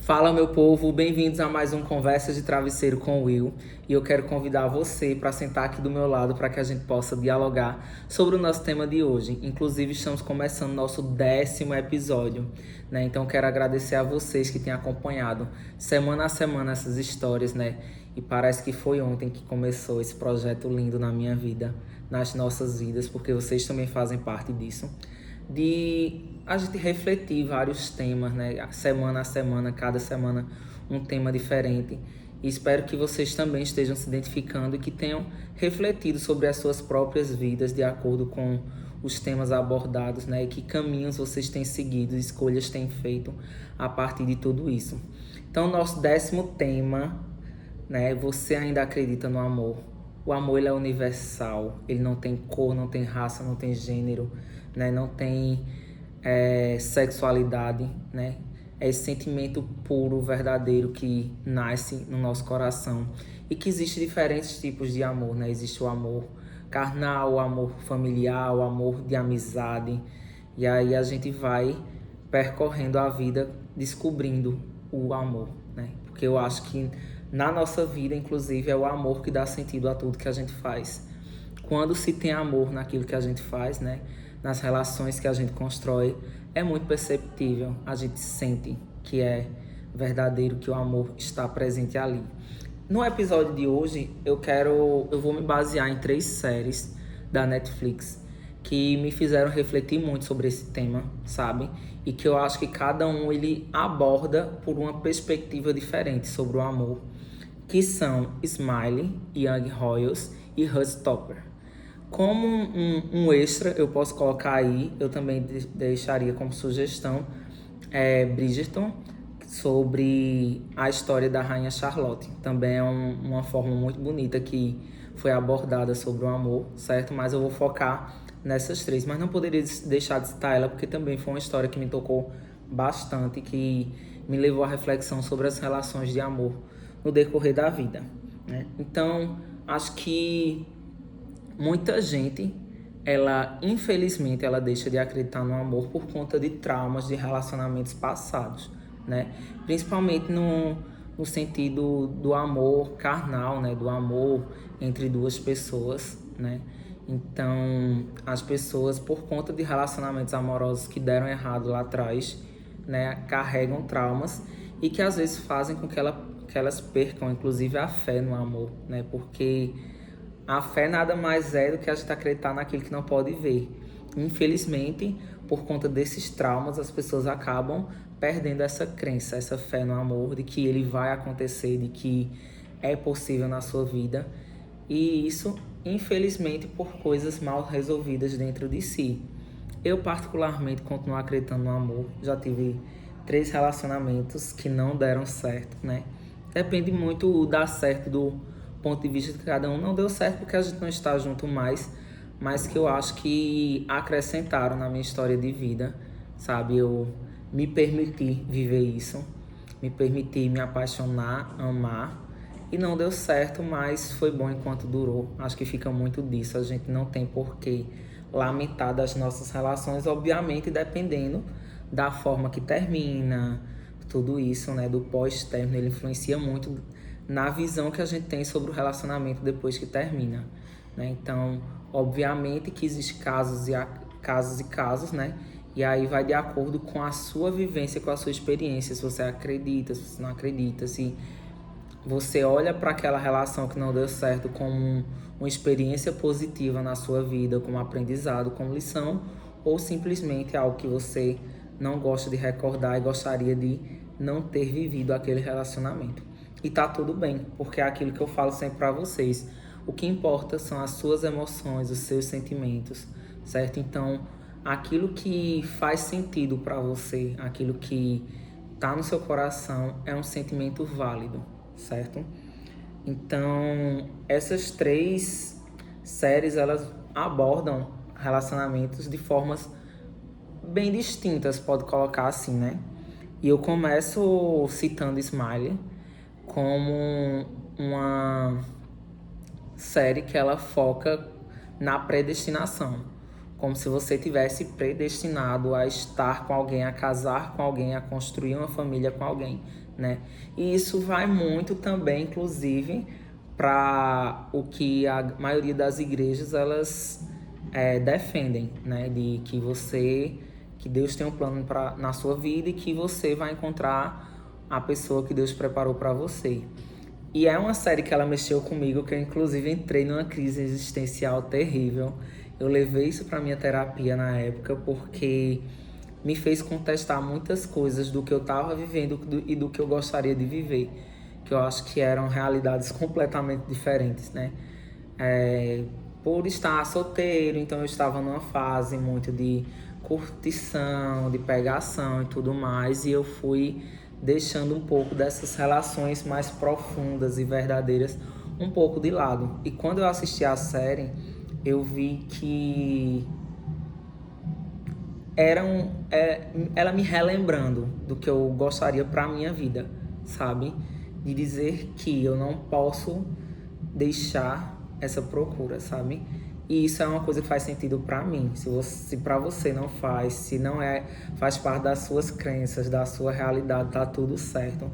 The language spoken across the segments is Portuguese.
Fala, meu povo, bem-vindos a mais um Conversa de Travesseiro com o Will. E eu quero convidar você para sentar aqui do meu lado para que a gente possa dialogar sobre o nosso tema de hoje. Inclusive, estamos começando nosso 10º episódio, né? Então, quero agradecer a vocês que têm acompanhado semana a semana essas histórias, né? E parece que foi ontem que começou esse projeto lindo na minha vida, nas nossas vidas, porque vocês também fazem parte disso. De a gente refletir vários temas, né? Semana a semana, cada semana um tema diferente. E espero que vocês também estejam se identificando e que tenham refletido sobre as suas próprias vidas de acordo com os temas abordados, né? E que caminhos vocês têm seguido, escolhas têm feito a partir de tudo isso. Então, nosso 10º tema, né? Você ainda acredita no amor? O amor, ele é universal, ele não tem cor, não tem raça, não tem gênero, né? Não tem sexualidade, né? É esse sentimento puro, verdadeiro que nasce no nosso coração. E que existem diferentes tipos de amor, né? Existe o amor carnal, o amor familiar, o amor de amizade. E aí a gente vai percorrendo a vida descobrindo o amor, né? Porque eu acho que na nossa vida, inclusive, é o amor que dá sentido a tudo que a gente faz. Quando se tem amor naquilo que a gente faz, né? Nas relações que a gente constrói, é muito perceptível. A gente sente que é verdadeiro, que o amor está presente ali. No episódio de hoje, eu vou me basear em 3 séries da Netflix que me fizeram refletir muito sobre esse tema, sabe? E que eu acho que cada um ele aborda por uma perspectiva diferente sobre o amor, que são Smiley, Young Royals e Heartstopper. Como um extra, eu posso colocar aí, eu também deixaria como sugestão Bridgerton, sobre a história da Rainha Charlotte. Também é uma forma muito bonita que foi abordada sobre o amor, certo? Mas eu vou focar nessas 3. Mas não poderia deixar de citar ela, porque também foi uma história que me tocou bastante, que me levou à reflexão sobre as relações de amor no decorrer da vida, né? Então, acho que muita gente, infelizmente, ela deixa de acreditar no amor por conta de traumas de relacionamentos passados, né? Principalmente no sentido do amor carnal, né? Do amor entre duas pessoas, né? Então, as pessoas, por conta de relacionamentos amorosos que deram errado lá atrás, né? Carregam traumas e que às vezes fazem com que elas percam, inclusive, a fé no amor, né? Porque a fé nada mais é do que a gente acreditar naquilo que não pode ver. Infelizmente, por conta desses traumas, as pessoas acabam perdendo essa crença, essa fé no amor, de que ele vai acontecer, de que é possível na sua vida. E isso, infelizmente, por coisas mal resolvidas dentro de si. Eu, particularmente, continuo acreditando no amor. Já tive 3 relacionamentos que não deram certo, né? Depende muito do dar certo do ponto de vista de cada um. Não deu certo porque a gente não está junto mais, mas que eu acho que acrescentaram na minha história de vida, sabe? Eu me permiti viver isso, me permiti me apaixonar, amar, e não deu certo, mas foi bom enquanto durou. Acho que fica muito disso. A gente não tem por que lamentar das nossas relações, obviamente dependendo da forma que termina, tudo isso, né? Do pós-término, ele influencia muito na visão que a gente tem sobre o relacionamento depois que termina, né? Então, obviamente que existem casos, né? E aí vai de acordo com a sua vivência, com a sua experiência, se você acredita, se você não acredita, se você olha para aquela relação que não deu certo como uma experiência positiva na sua vida, como aprendizado, como lição, ou simplesmente algo que você não gosta de recordar e gostaria de não ter vivido aquele relacionamento. E tá tudo bem, porque é aquilo que eu falo sempre para vocês. O que importa são as suas emoções, os seus sentimentos, certo? Então, aquilo que faz sentido para você, aquilo que tá no seu coração é um sentimento válido, certo? Então, essas 3 séries, elas abordam relacionamentos de formas bem distintas, pode colocar assim, né? E eu começo citando Smiley como uma série que ela foca na predestinação. como se você tivesse predestinado a estar com alguém, a casar com alguém, a construir uma família com alguém, né? E isso vai muito também, inclusive, para o que a maioria das igrejas elas defendem, né? De que Deus tem um plano na sua vida e que você vai encontrar a pessoa que Deus preparou para você. E é uma série que ela mexeu comigo, que eu inclusive entrei numa crise existencial terrível. Eu levei isso para minha terapia na época, porque me fez contestar muitas coisas do que eu estava vivendo e do que eu gostaria de viver, que eu acho que eram realidades completamente diferentes, né? Por estar solteiro, então eu estava numa fase muito de curtição, de pegação e tudo mais, e eu fui deixando um pouco dessas relações mais profundas e verdadeiras um pouco de lado. E quando eu assisti a série, eu vi que ela me relembrando do que eu gostaria para minha vida, sabe? De dizer que eu não posso deixar essa procura, sabe? E isso é uma coisa que faz sentido para mim. Se para você não faz, se não faz parte das suas crenças, da sua realidade, tá tudo certo.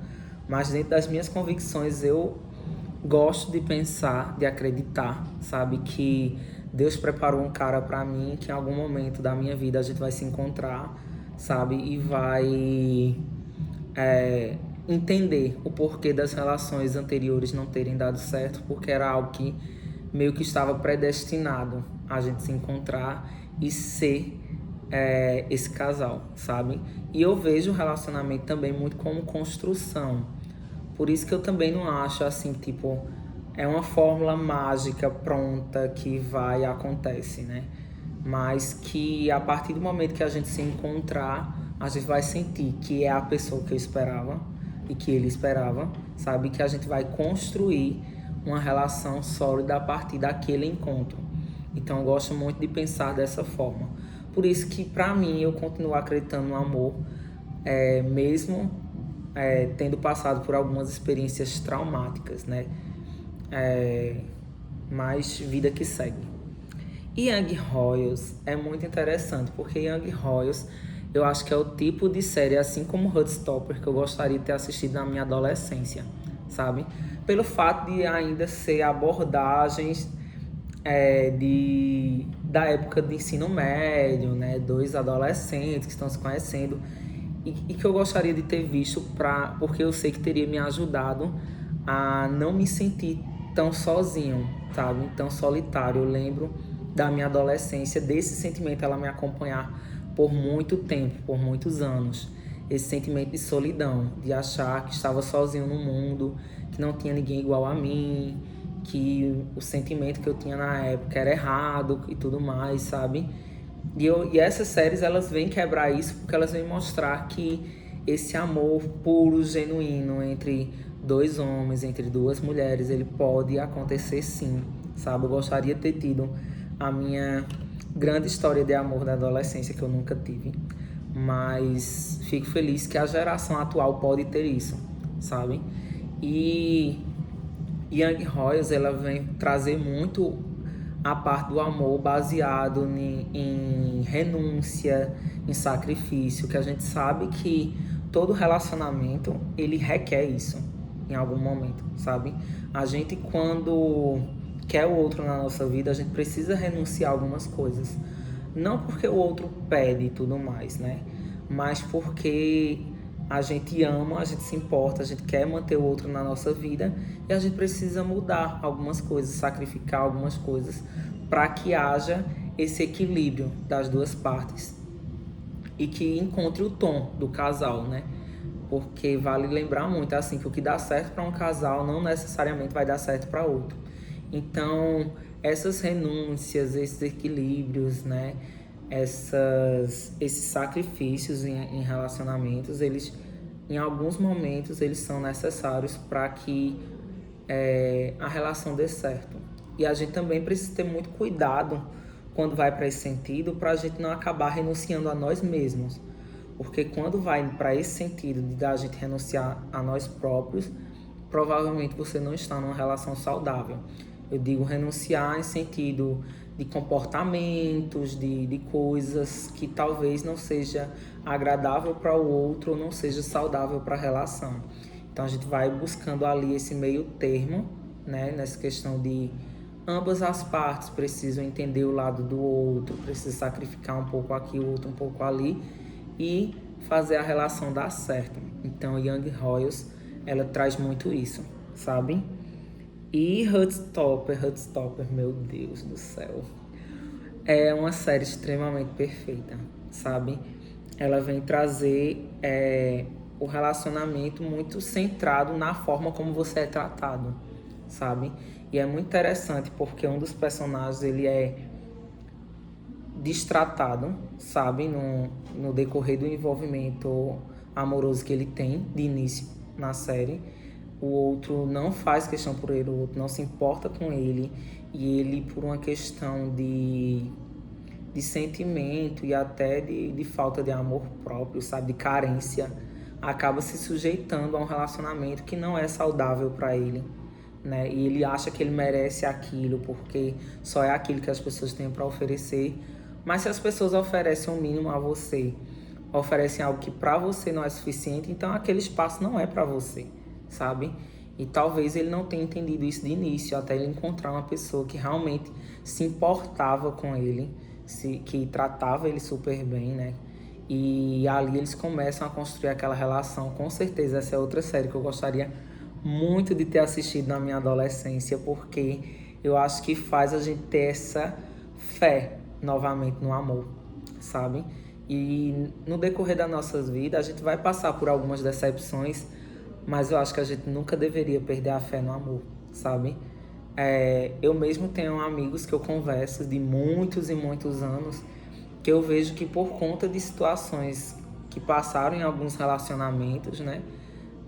Mas dentro das minhas convicções, eu gosto de pensar, de acreditar, sabe? Que Deus preparou um cara para mim, que em algum momento da minha vida a gente vai se encontrar, sabe? E vai entender o porquê das relações anteriores não terem dado certo, porque era algo que meio que estava predestinado a gente se encontrar e ser esse casal, sabe? E eu vejo o relacionamento também muito como construção. Por isso que eu também não acho assim, tipo, é uma fórmula mágica pronta que vai e acontece, né? Mas que a partir do momento que a gente se encontrar, a gente vai sentir que é a pessoa que eu esperava e que ele esperava, sabe? Que a gente vai construir uma relação sólida a partir daquele encontro. Então eu gosto muito de pensar dessa forma. Por isso que para mim eu continuo acreditando no amor, mesmo tendo passado por algumas experiências traumáticas, né? Mas vida que segue. E Young Royals é muito interessante, porque Young Royals eu acho que é o tipo de série, assim como Heartstopper, que eu gostaria de ter assistido na minha adolescência, sabe? Pelo fato de ainda ser abordagens da época de ensino médio, né? Dois adolescentes que estão se conhecendo e que eu gostaria de ter visto porque eu sei que teria me ajudado a não me sentir tão sozinho, sabe? Tão solitário. Eu lembro da minha adolescência, desse sentimento ela me acompanhar por muito tempo, por muitos anos. Esse sentimento de solidão, de achar que estava sozinho no mundo, que não tinha ninguém igual a mim, que o sentimento que eu tinha na época era errado e tudo mais, sabe? E essas séries, elas vêm quebrar isso porque elas vêm mostrar que esse amor puro, genuíno entre dois homens, entre duas mulheres, ele pode acontecer sim, sabe? Eu gostaria de ter tido a minha grande história de amor da adolescência que eu nunca tive, mas fico feliz que a geração atual pode ter isso, sabe? E Young Royals, ela vem trazer muito a parte do amor baseado em renúncia, em sacrifício, que a gente sabe que todo relacionamento, ele requer isso em algum momento, sabe? A gente, quando quer o outro na nossa vida, a gente precisa renunciar a algumas coisas. Não porque o outro pede e tudo mais, né? Mas porque a gente ama, a gente se importa, a gente quer manter o outro na nossa vida e a gente precisa mudar algumas coisas, sacrificar algumas coisas para que haja esse equilíbrio das duas partes e que encontre o tom do casal, né? Porque vale lembrar muito assim que o que dá certo para um casal não necessariamente vai dar certo para outro. Então, essas renúncias, esses equilíbrios, né? Esses sacrifícios em relacionamentos, eles, em alguns momentos, eles são necessários para que a relação dê certo. E a gente também precisa ter muito cuidado quando vai para esse sentido, para a gente não acabar renunciando a nós mesmos. Porque quando vai para esse sentido de a gente renunciar a nós próprios, provavelmente você não está numa relação saudável. Eu digo renunciar em sentido de comportamentos, de coisas que talvez não seja agradável para o outro ou não seja saudável para a relação. Então a gente vai buscando ali esse meio termo, né, nessa questão de ambas as partes precisam entender o lado do outro, precisam sacrificar um pouco aqui, o outro um pouco ali e fazer a relação dar certo. Então Young Royals, ela traz muito isso, sabe? E Heartstopper, meu Deus do céu. É uma série extremamente perfeita, sabe? Ela vem trazer o relacionamento muito centrado na forma como você é tratado, sabe? E é muito interessante porque um dos personagens, ele é destratado, sabe? No decorrer do envolvimento amoroso que ele tem de início na série. O outro não faz questão por ele, o outro não se importa com ele. E ele, por uma questão de sentimento e até de falta de amor próprio, sabe? De carência, acaba se sujeitando a um relacionamento que não é saudável para ele, né? E ele acha que ele merece aquilo porque só é aquilo que as pessoas têm para oferecer. Mas se as pessoas oferecem o mínimo a você, oferecem algo que para você não é suficiente, então aquele espaço não é para você, sabe? E talvez ele não tenha entendido isso de início, até ele encontrar uma pessoa que realmente se importava com ele, que tratava ele super bem, né? E ali eles começam a construir aquela relação. Com certeza essa é outra série que eu gostaria muito de ter assistido na minha adolescência, porque eu acho que faz a gente ter essa fé novamente no amor, sabe? E no decorrer das nossas vidas, a gente vai passar por algumas decepções, mas eu acho que a gente nunca deveria perder a fé no amor, sabe? Eu mesmo tenho amigos que eu converso de muitos e muitos anos, que eu vejo que por conta de situações que passaram em alguns relacionamentos, né?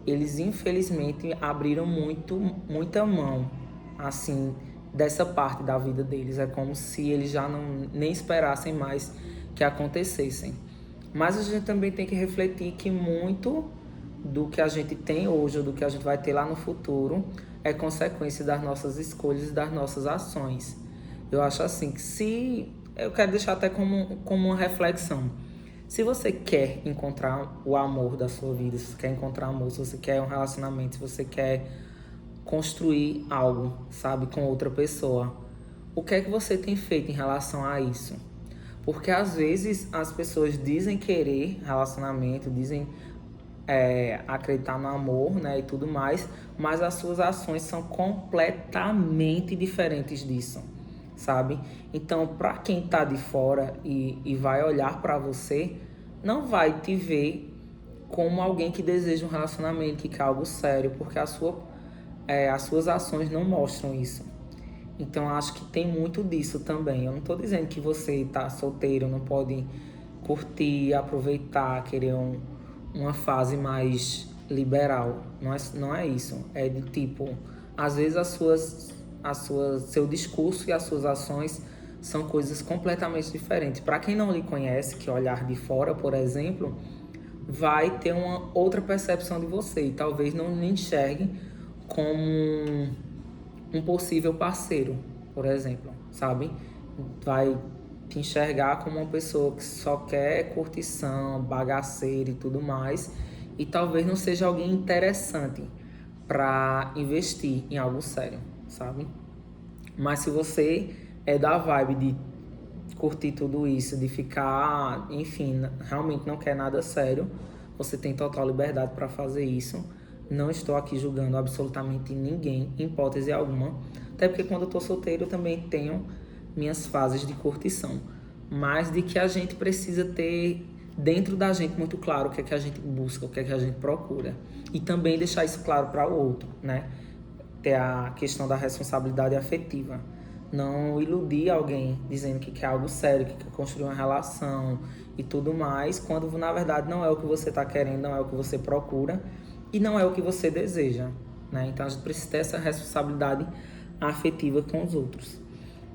Eles infelizmente abriram muita mão, assim, dessa parte da vida deles. É como se eles já não nem esperassem mais que acontecessem. Mas a gente também tem que refletir que muito do que a gente tem hoje ou do que a gente vai ter lá no futuro é consequência das nossas escolhas e das nossas ações. Eu acho assim que se... Eu quero deixar até como uma reflexão. Se você quer encontrar o amor da sua vida, se você quer encontrar amor, se você quer um relacionamento, se você quer construir algo, sabe, com outra pessoa, o que é que você tem feito em relação a isso? Porque às vezes as pessoas dizem querer relacionamento, dizem acreditar no amor, né, e tudo mais, mas as suas ações são completamente diferentes disso, sabe? Então, para quem tá de fora e vai olhar para você, não vai te ver como alguém que deseja um relacionamento, que quer algo sério, porque as suas ações não mostram isso. Então, acho que tem muito disso também. Eu não tô dizendo que você tá solteiro, não pode curtir, aproveitar, querer uma fase mais liberal. Não é isso. É de tipo, às vezes seu discurso e as suas ações são coisas completamente diferentes. Para quem não lhe conhece, que olhar de fora, por exemplo, vai ter uma outra percepção de você e talvez não lhe enxergue como um possível parceiro, por exemplo, sabe? Vai te enxergar como uma pessoa que só quer curtição, bagaceira e tudo mais, e talvez não seja alguém interessante para investir em algo sério, sabe? Mas se você é da vibe de curtir tudo isso, de ficar, enfim, realmente não quer nada sério, você tem total liberdade para fazer isso. Não estou aqui julgando absolutamente ninguém, em hipótese alguma. Até porque quando eu tô solteiro eu também tenho minhas fases de curtição. Mas de que a gente precisa ter dentro da gente muito claro o que é que a gente busca, o que é que a gente procura. E também deixar isso claro para o outro, né? Ter a questão da responsabilidade afetiva. Não iludir alguém dizendo que quer algo sério, que quer construir uma relação e tudo mais, quando na verdade não é o que você está querendo, não é o que você procura e não é o que você deseja, né? Então a gente precisa ter essa responsabilidade afetiva com os outros.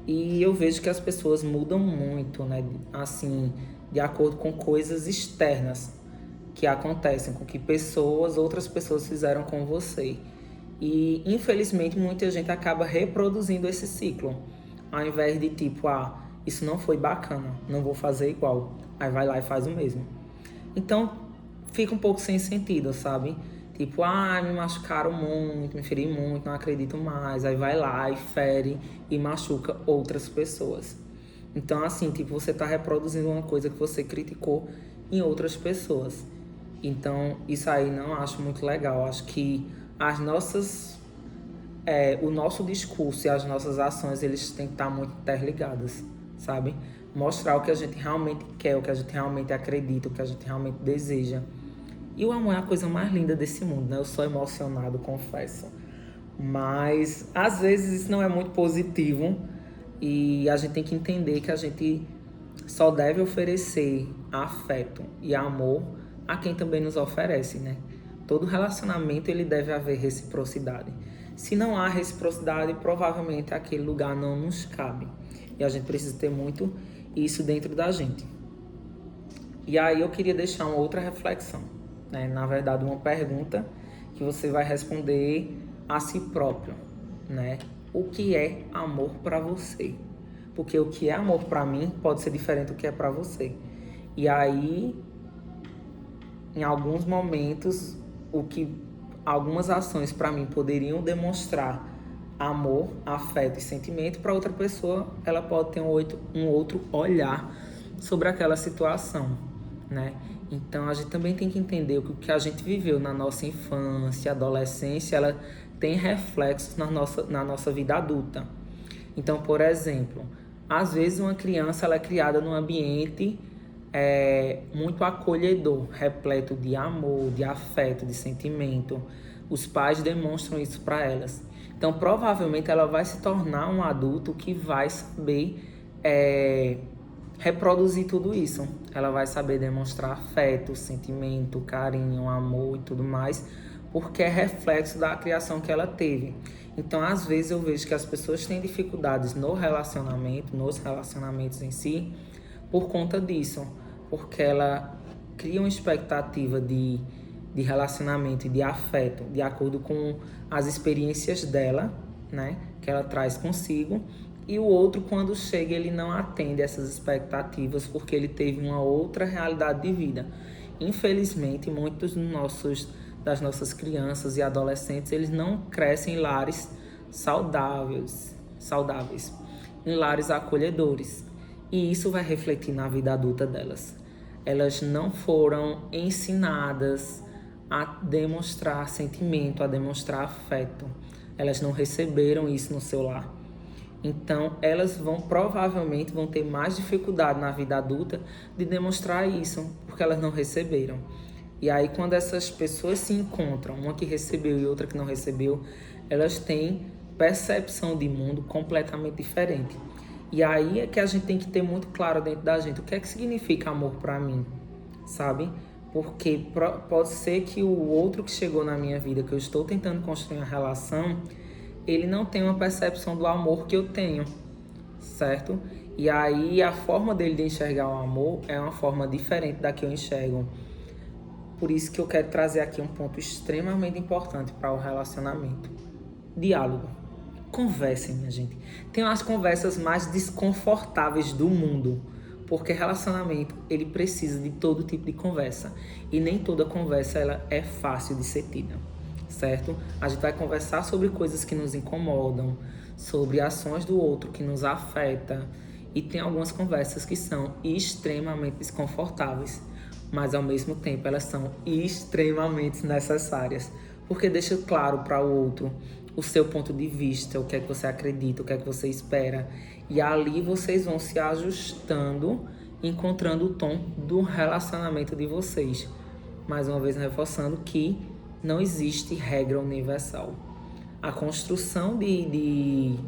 E eu vejo que as pessoas mudam muito, né? Assim, de acordo com coisas externas que acontecem, com que outras pessoas fizeram com você. E, infelizmente, muita gente acaba reproduzindo esse ciclo. Ao invés de tipo, isso não foi bacana, não vou fazer igual. Aí vai lá e faz o mesmo. Então, fica um pouco sem sentido, sabe? Tipo, me machucaram muito, me feri muito, não acredito mais. Aí vai lá e fere e machuca outras pessoas. Então, assim, tipo, você tá reproduzindo uma coisa que você criticou em outras pessoas. Então, isso aí não acho muito legal. Acho que as nossas... o nosso discurso e as nossas ações, eles têm que estar muito interligadas, sabe? Mostrar o que a gente realmente quer, o que a gente realmente acredita, o que a gente realmente deseja. E o amor é a coisa mais linda desse mundo, né? Eu sou emocionado, confesso. Mas, às vezes, isso não é muito positivo. E a gente tem que entender que a gente só deve oferecer afeto e amor a quem também nos oferece, né? Todo relacionamento, ele deve haver reciprocidade. Se não há reciprocidade, provavelmente aquele lugar não nos cabe. E a gente precisa ter muito isso dentro da gente. E aí eu queria deixar uma outra reflexão, né? Na verdade, uma pergunta que você vai responder a si próprio, né? O que é amor para você? Porque o que é amor para mim pode ser diferente do que é para você. E aí, em alguns momentos, algumas ações para mim poderiam demonstrar amor, afeto e sentimento, para outra pessoa ela pode ter um outro olhar sobre aquela situação, né? Então a gente também tem que entender que o que a gente viveu na nossa infância, adolescência, ela tem reflexos na nossa vida adulta. Então, por exemplo, às vezes uma criança ela é criada num ambiente muito acolhedor, repleto de amor, de afeto, de sentimento. Os pais demonstram isso para elas. Então, provavelmente, ela vai se tornar um adulto que vai saber reproduzir tudo isso. Ela vai saber demonstrar afeto, sentimento, carinho, amor e tudo mais, porque é reflexo da criação que ela teve. Então, às vezes, eu vejo que as pessoas têm dificuldades no relacionamento, nos relacionamentos em si, por conta disso, porque ela cria uma expectativa de relacionamento e de afeto de acordo com as experiências dela, né, que ela traz consigo, e o outro, quando chega, ele não atende essas expectativas porque ele teve uma outra realidade de vida. Infelizmente, muitos das nossas crianças e adolescentes, eles não crescem em lares saudáveis, em lares acolhedores. E isso vai refletir na vida adulta delas. Elas não foram ensinadas a demonstrar sentimento, a demonstrar afeto. Elas não receberam isso no seu lar. Então, elas provavelmente vão ter mais dificuldade na vida adulta de demonstrar isso, porque elas não receberam. E aí, quando essas pessoas se encontram, uma que recebeu e outra que não recebeu, elas têm percepção de mundo completamente diferente. E aí é que a gente tem que ter muito claro dentro da gente o que é que significa amor para mim, sabe? Porque pode ser que o outro que chegou na minha vida, que eu estou tentando construir uma relação, ele não tem uma percepção do amor que eu tenho, certo? E aí a forma dele de enxergar o amor é uma forma diferente da que eu enxergo. Por isso que eu quero trazer aqui um ponto extremamente importante para o relacionamento. Diálogo. Conversem, minha gente. Tem as conversas mais desconfortáveis do mundo, porque relacionamento, ele precisa de todo tipo de conversa. E nem toda conversa ela é fácil de ser tida, certo? A gente vai conversar sobre coisas que nos incomodam, sobre ações do outro que nos afetam. E tem algumas conversas que são extremamente desconfortáveis, mas ao mesmo tempo elas são extremamente necessárias, porque deixa claro para o outro o seu ponto de vista, o que é que você acredita, o que é que você espera. E ali vocês vão se ajustando, encontrando o tom do relacionamento de vocês. Mais uma vez reforçando que não existe regra universal. A construção de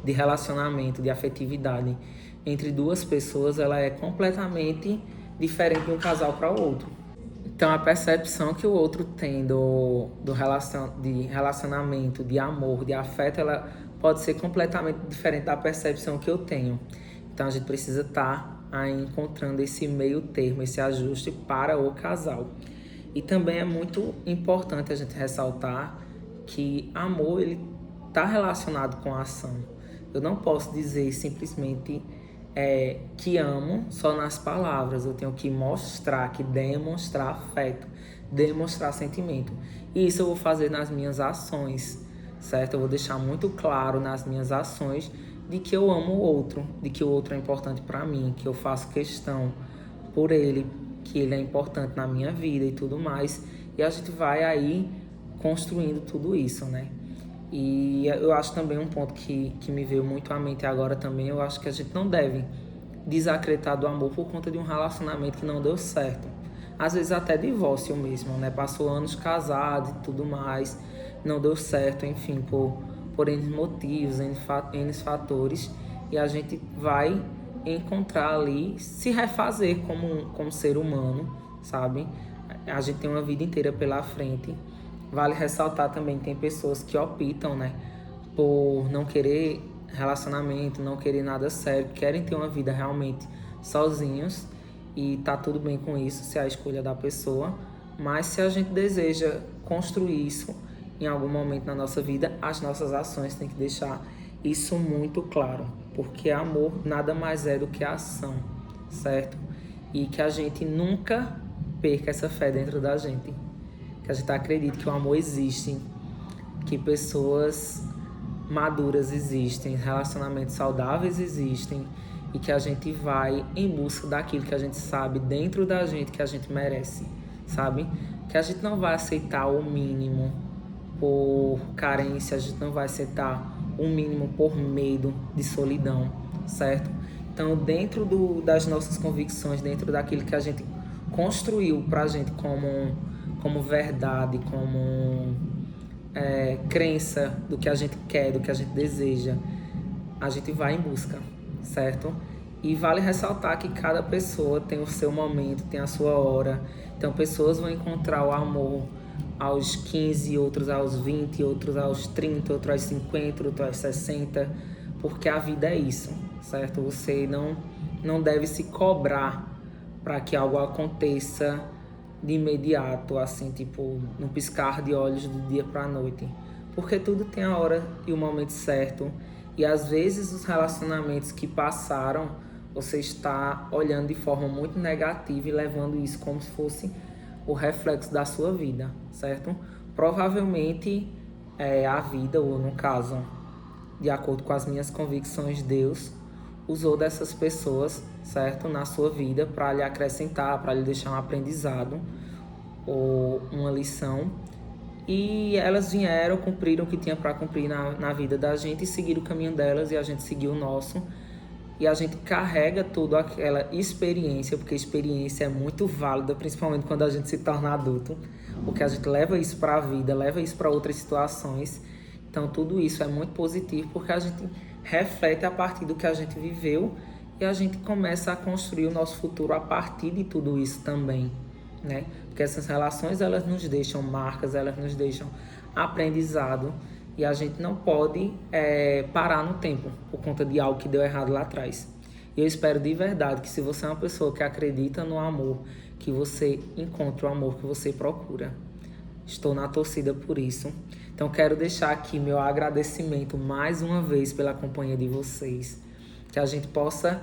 relacionamento, de afetividade entre duas pessoas, ela é completamente diferente de um casal para o outro. Então, a percepção que o outro tem de relacionamento, de amor, de afeto, ela pode ser completamente diferente da percepção que eu tenho. Então, a gente precisa estar aí encontrando esse meio termo, esse ajuste para o casal. E também é muito importante a gente ressaltar que amor, ele está relacionado com a ação. Eu não posso dizer simplesmente que amo só nas palavras. Eu tenho que mostrar, que demonstrar afeto, demonstrar sentimento. E isso eu vou fazer nas minhas ações, certo? Eu vou deixar muito claro nas minhas ações de que eu amo o outro, de que o outro é importante para mim, que eu faço questão por ele, que ele é importante na minha vida e tudo mais. E a gente vai aí construindo tudo isso, né? E eu acho também um ponto que me veio muito à mente agora também, eu acho que a gente não deve desacreditar do amor por conta de um relacionamento que não deu certo. Às vezes até divórcio mesmo, né? Passou anos casado e tudo mais, não deu certo, enfim, por N motivos, N fatores. E a gente vai encontrar ali, se refazer como ser humano, sabe? A gente tem uma vida inteira pela frente. Vale ressaltar também que tem pessoas que optam, né, por não querer relacionamento, não querer nada sério, querem ter uma vida realmente sozinhos e tá tudo bem com isso, se é a escolha da pessoa. Mas se a gente deseja construir isso em algum momento na nossa vida, as nossas ações têm que deixar isso muito claro, porque amor nada mais é do que a ação, certo? E que a gente nunca perca essa fé dentro da gente, que a gente acredite que o amor existe, que pessoas maduras existem, relacionamentos saudáveis existem e que a gente vai em busca daquilo que a gente sabe dentro da gente que a gente merece, sabe? Que a gente não vai aceitar o mínimo por carência, a gente não vai aceitar o mínimo por medo de solidão, certo? Então, dentro das nossas convicções, dentro daquilo que a gente construiu pra gente como verdade, como crença do que a gente quer, do que a gente deseja, a gente vai em busca, certo? E vale ressaltar que cada pessoa tem o seu momento, tem a sua hora. Então, pessoas vão encontrar o amor aos 15, outros aos 20, outros aos 30, outros aos 50, outros aos 60, porque a vida é isso, certo? Você não deve se cobrar para que algo aconteça de imediato, assim, tipo, num piscar de olhos do dia para a noite. Porque tudo tem a hora e o momento certo. E às vezes os relacionamentos que passaram, você está olhando de forma muito negativa e levando isso como se fosse o reflexo da sua vida, certo? Provavelmente a vida, ou no caso, de acordo com as minhas convicções, Deus usou dessas pessoas, certo, na sua vida para lhe acrescentar, para lhe deixar um aprendizado ou uma lição. E elas vieram, cumpriram o que tinha para cumprir na vida da gente e seguiram o caminho delas e a gente seguiu o nosso. E a gente carrega toda aquela experiência, porque a experiência é muito válida, principalmente quando a gente se torna adulto, porque a gente leva isso para a vida, leva isso para outras situações. Então tudo isso é muito positivo, porque a gente reflete a partir do que a gente viveu e a gente começa a construir o nosso futuro a partir de tudo isso também, né? Porque essas relações, elas nos deixam marcas, elas nos deixam aprendizado e a gente não pode parar no tempo por conta de algo que deu errado lá atrás. E eu espero de verdade que, se você é uma pessoa que acredita no amor, que você encontre o amor que você procura. Estou na torcida por isso. Então quero deixar aqui meu agradecimento mais uma vez pela companhia de vocês. Que a gente possa,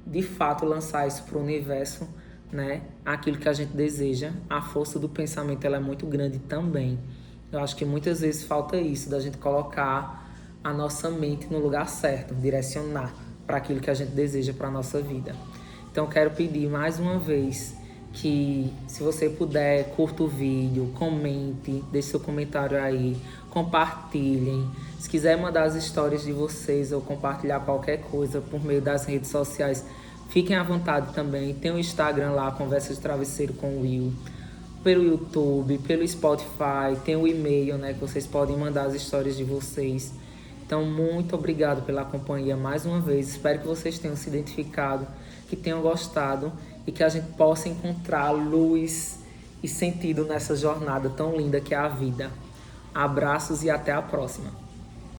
de fato, lançar isso para o universo, né? Aquilo que a gente deseja. A força do pensamento, ela é muito grande também. Eu acho que muitas vezes falta isso, da gente colocar a nossa mente no lugar certo, direcionar para aquilo que a gente deseja para a nossa vida. Então quero pedir mais uma vez que, se você puder, curta o vídeo, comente, deixe seu comentário aí, compartilhem. Se quiser mandar as histórias de vocês ou compartilhar qualquer coisa por meio das redes sociais, fiquem à vontade também. Tem o Instagram lá, Conversa de Travesseiro com o Will, pelo YouTube, pelo Spotify, tem o e-mail, né, que vocês podem mandar as histórias de vocês. Então, muito obrigado pela companhia mais uma vez. Espero que vocês tenham se identificado, que tenham gostado e que a gente possa encontrar luz e sentido nessa jornada tão linda que é a vida. Abraços e até a próxima.